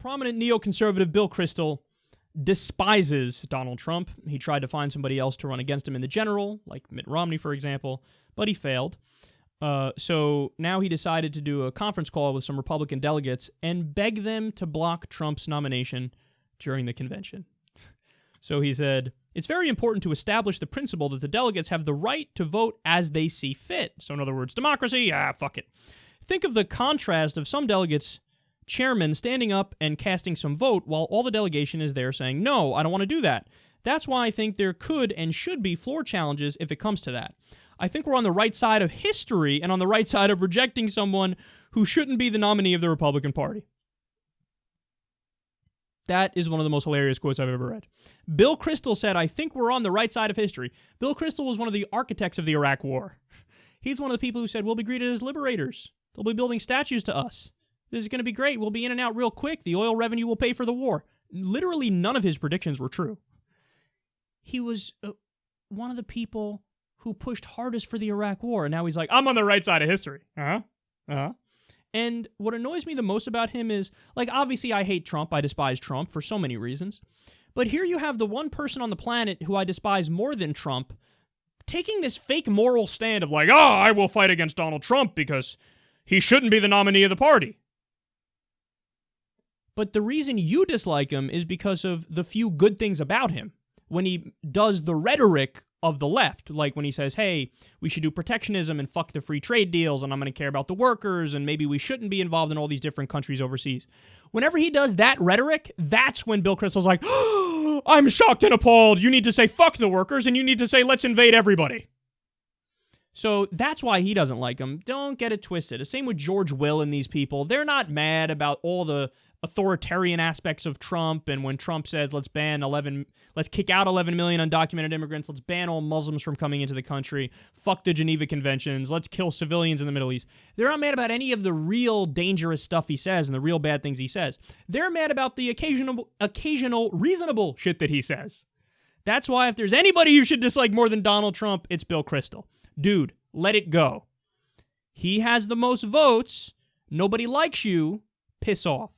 Prominent neoconservative Bill Kristol despises Donald Trump. He tried to find somebody else to run against him in the general, like Mitt Romney, for example, but he failed. So now he decided to do a conference call with some Republican delegates and beg them to block Trump's nomination during the convention. So he said, it's very important to establish the principle that the delegates have the right to vote as they see fit. So in other words, democracy, fuck it. Think of the contrast of some delegates' chairman standing up and casting some vote while all the delegation is there saying, no, I don't want to do that. That's why I think there could and should be floor challenges if it comes to that. I think we're on the right side of history and on the right side of rejecting someone who shouldn't be the nominee of the Republican Party. That is one of the most hilarious quotes I've ever read. Bill Kristol said, I think we're on the right side of history. Bill Kristol was one of the architects of the Iraq War. He's one of the people who said, we'll be greeted as liberators. They'll be building statues to us. This is going to be great. We'll be in and out real quick. The oil revenue will pay for the war. Literally none of his predictions were true. He was one of the people who pushed hardest for the Iraq War, and now he's like, I'm on the right side of history. And what annoys me the most about him is, like, obviously I hate Trump. I despise Trump for so many reasons. But here you have the one person on the planet who I despise more than Trump taking this fake moral stand of like, I will fight against Donald Trump because he shouldn't be the nominee of the party. But the reason you dislike him is because of the few good things about him. When he does the rhetoric of the left, like when he says, hey, we should do protectionism and fuck the free trade deals, and I'm going to care about the workers, and maybe we shouldn't be involved in all these different countries overseas. Whenever he does that rhetoric, that's when Bill Kristol's like, I'm shocked and appalled. You need to say fuck the workers, and you need to say let's invade everybody. So that's why he doesn't like him. Don't get it twisted. The same with George Will and these people. They're not mad about all the authoritarian aspects of Trump, and when Trump says let's kick out 11 million undocumented immigrants, let's ban all Muslims from coming into the country, fuck the Geneva Conventions, let's kill civilians in the Middle East. They're not mad about any of the real dangerous stuff he says and the real bad things he says. They're mad about the occasional reasonable shit that he says. That's why if there's anybody you should dislike more than Donald Trump, it's Bill Kristol. Dude, let it go. He has the most votes. Nobody likes you. Piss off.